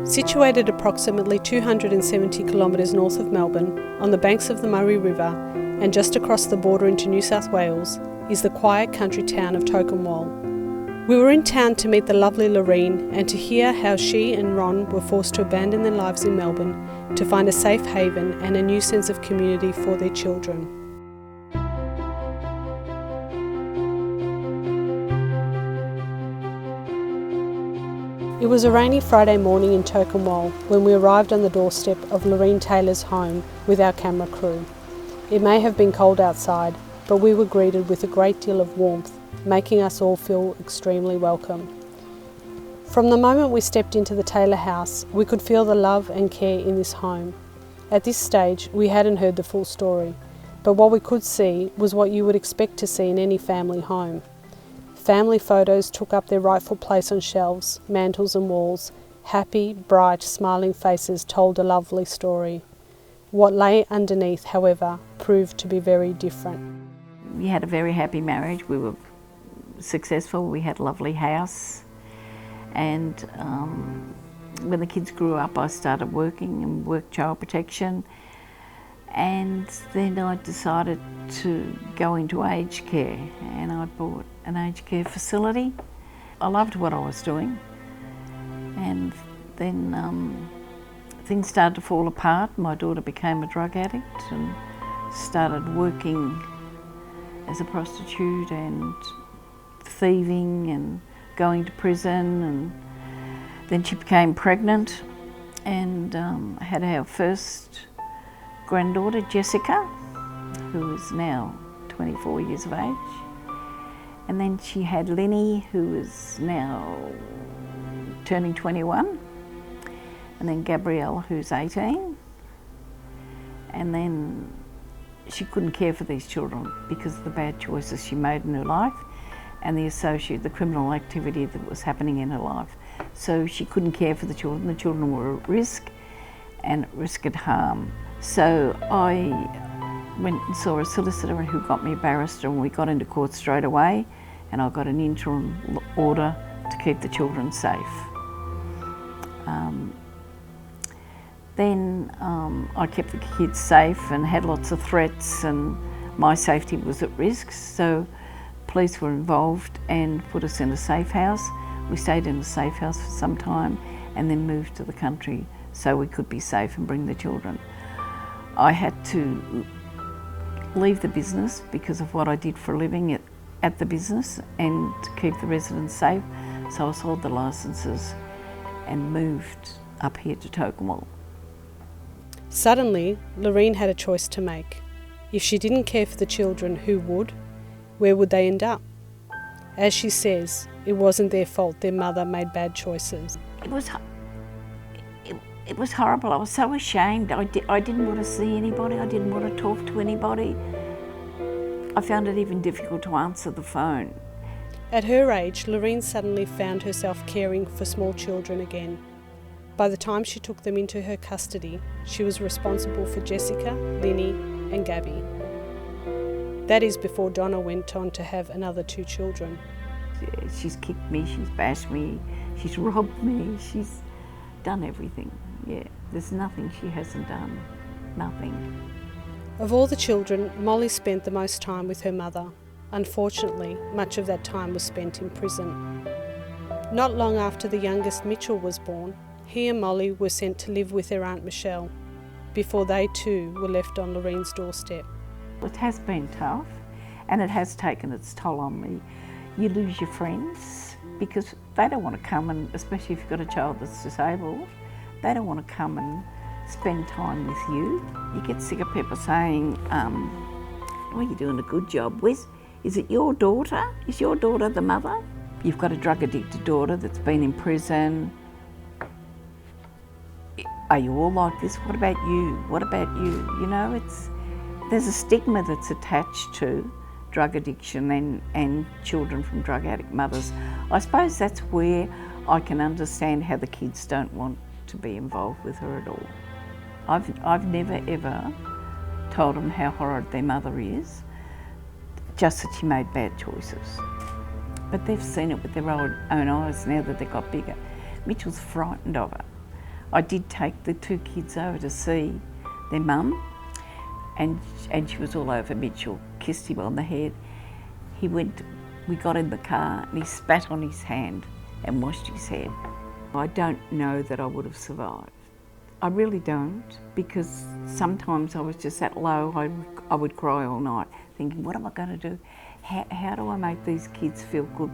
Situated approximately 270 kilometres north of Melbourne, on the banks of the Murray River and just across the border into New South Wales, is the quiet country town of Tocumwal. We were in town to meet the lovely Lourine and to hear how she and Ron were forced to abandon their lives in Melbourne to find a safe haven and a new sense of community for their children. It was a rainy Friday morning in Tocumwal when we arrived on the doorstep of Lourine Taylor's home with our camera crew. It may have been cold outside, but we were greeted with a great deal of warmth, making us all feel extremely welcome. From the moment we stepped into the Taylor house, we could feel the love and care in this home. At this stage, we hadn't heard the full story, but what we could see was what you would expect to see in any family home. Family photos took up their rightful place on shelves, mantels and walls. Happy, bright, smiling faces told a lovely story. What lay underneath, however, proved to be very different. We had a very happy marriage. We were successful. We had a lovely house. And when the kids grew up, I started working and worked child protection. And then I decided to go into aged care, and I bought an aged care facility. I loved what I was doing, and then things started to fall apart. My daughter became a drug addict and started working as a prostitute and thieving and going to prison, and then she became pregnant and had our first granddaughter, Jessica, who is now 24 years of age. And then she had Lenny, who is now turning 21. And then Gabrielle, who's 18. And then she couldn't care for these children because of the bad choices she made in her life and the criminal activity that was happening in her life. So she couldn't care for the children. The children were at risk and at risk of harm. So I went and saw a solicitor who got me a barrister, and we got into court straight away, and I got an interim order to keep the children safe. Then I kept the kids safe and had lots of threats, and my safety was at risk, so police were involved and put us in a safe house. We stayed in a safe house for some time and then moved to the country so we could be safe and bring the children. I had to leave the business because of what I did for a living at the business and to keep the residents safe. So I sold the licences and moved up here to Tocumwal. Suddenly, Lourine had a choice to make. If she didn't care for the children, who would? Where would they end up? As she says, it wasn't their fault their mother made bad choices. It was horrible. I was so ashamed. I didn't want to see anybody. I didn't want to talk to anybody. I found it even difficult to answer the phone. At her age, Lourine suddenly found herself caring for small children again. By the time she took them into her custody, she was responsible for Jessica, Lenny and Gabby. That is before Donna went on to have another 2 children. She's kicked me, she's bashed me, she's robbed me, she's done everything. Yeah, there's nothing she hasn't done, nothing. Of all the children, Molly spent the most time with her mother. Unfortunately, much of that time was spent in prison. Not long after the youngest Mitchell was born, he and Molly were sent to live with their Aunt Michelle, before they too were left on Lourine's doorstep. It has been tough, and it has taken its toll on me. You lose your friends because they don't want to come, and especially if you've got a child that's disabled, they don't want to come and spend time with you. You get sick of people saying, oh, you're doing a good job. Is it your daughter? Is your daughter the mother? You've got a drug addicted daughter that's been in prison. Are you all like this? What about you? What about you? You know, there's a stigma that's attached to drug addiction and children from drug addict mothers. I suppose that's where I can understand how the kids don't want to be involved with her at all. I've never ever told them how horrid their mother is, just that she made bad choices. But they've seen it with their own eyes now that they got bigger. Mitchell's frightened of her. I did take the two kids over to see their mum, and she was all over Mitchell, kissed him on the head. We got in the car and he spat on his hand and washed his head. I don't know that I would have survived. I really don't, because sometimes I was just that low, I would cry all night, thinking, what am I going to do? How do I make these kids feel good?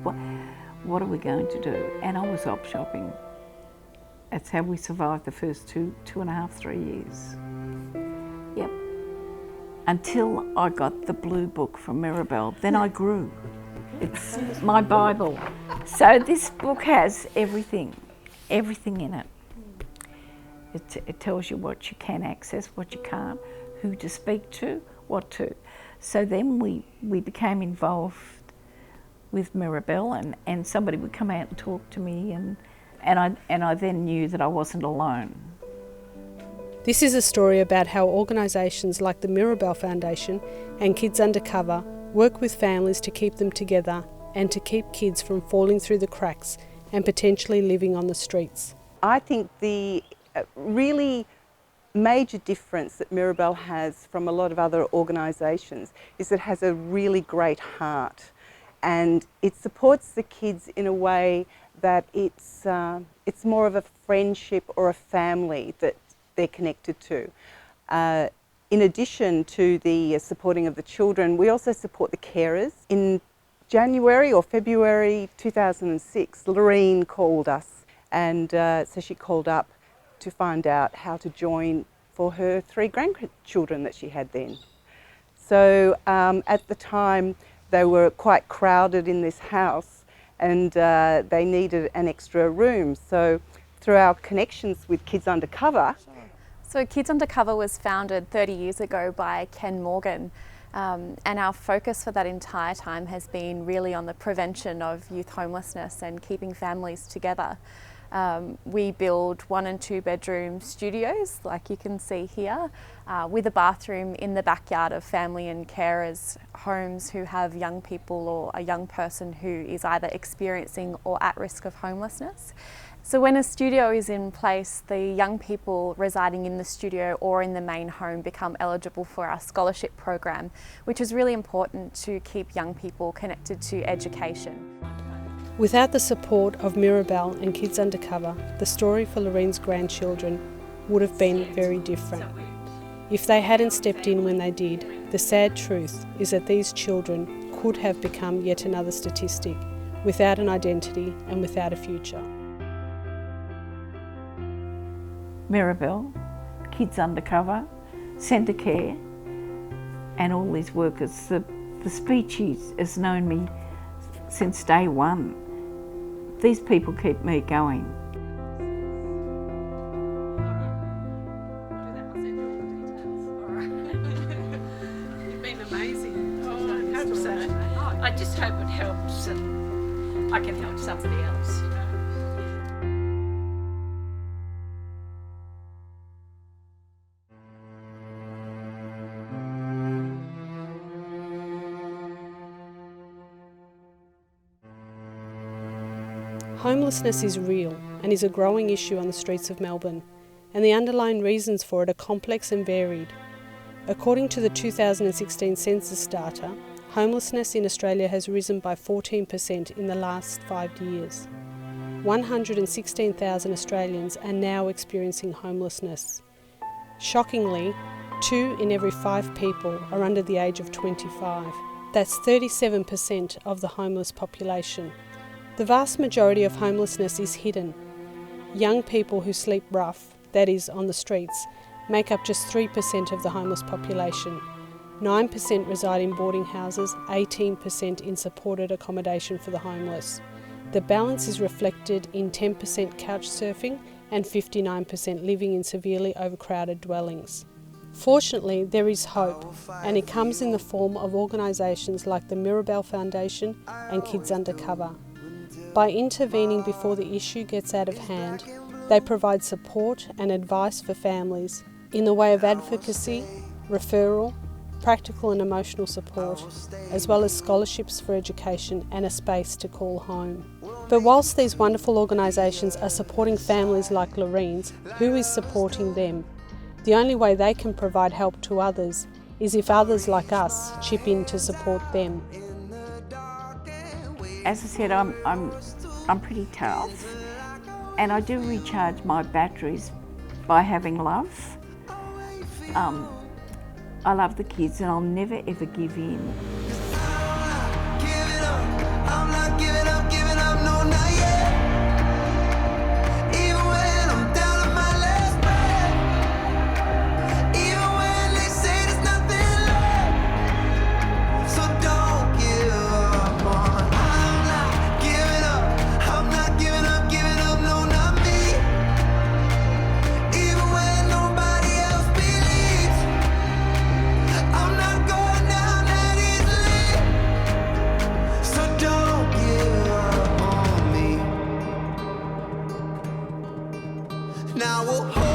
What are we going to do? And I was op shopping. That's how we survived the first 2.5, 3 years. Yep. Until I got the blue book from Mirabel, then I grew. It's my Bible. So this book has everything in it. It tells you what you can access, what you can't, who to speak to, what to. So then we became involved with Mirabel, and somebody would come out and talk to me, and I then knew that I wasn't alone. This is a story about how organisations like the Mirabel Foundation and Kids Undercover work with families to keep them together and to keep kids from falling through the cracks and potentially living on the streets. I think the really major difference that Mirabel has from a lot of other organisations is it has a really great heart, and it supports the kids in a way that it's more of a friendship or a family that they're connected to. In addition to the supporting of the children, we also support the carers. In January or February 2006, Lourine called us, and so she called up to find out how to join for her 3 grandchildren that she had then. So at the time they were quite crowded in this house, and they needed an extra room. So through our connections with Kids Undercover. So Kids Undercover was founded 30 years ago by Ken Morgan, and our focus for that entire time has been really on the prevention of youth homelessness and keeping families together. We build 1 and 2 bedroom studios, like you can see here, with a bathroom in the backyard of family and carers' homes who have young people or a young person who is either experiencing or at risk of homelessness. So when a studio is in place, the young people residing in the studio or in the main home become eligible for our scholarship program, which is really important to keep young people connected to education. Without the support of Mirabel and Kids Undercover, the story for Lourine's grandchildren would have been very different. If they hadn't stepped in when they did, the sad truth is that these children could have become yet another statistic, without an identity and without a future. Mirabel, Kids Undercover, Centre Care, and all these workers. The speechies has known me since day one. These people keep me going. You've been amazing. I hope so. I just hope it helps and I can help somebody else. Homelessness is real and is a growing issue on the streets of Melbourne, and the underlying reasons for it are complex and varied. According to the 2016 census data, homelessness in Australia has risen by 14% in the last 5 years. 116,000 Australians are now experiencing homelessness. Shockingly, 2 in every 5 people are under the age of 25. That's 37% of the homeless population. The vast majority of homelessness is hidden. Young people who sleep rough, that is, on the streets, make up just 3% of the homeless population. 9% reside in boarding houses, 18% in supported accommodation for the homeless. The balance is reflected in 10% couch surfing and 59% living in severely overcrowded dwellings. Fortunately, there is hope, and it comes in the form of organisations like the Mirabel Foundation and Kids Undercover. By intervening before the issue gets out of hand, they provide support and advice for families in the way of advocacy, referral, practical and emotional support, as well as scholarships for education and a space to call home. But whilst these wonderful organisations are supporting families like Lourine's, who is supporting them? The only way they can provide help to others is if others like us chip in to support them. As I said, I'm pretty tough, and I do recharge my batteries by having love. I love the kids, and I'll never ever give in. Now we'll hold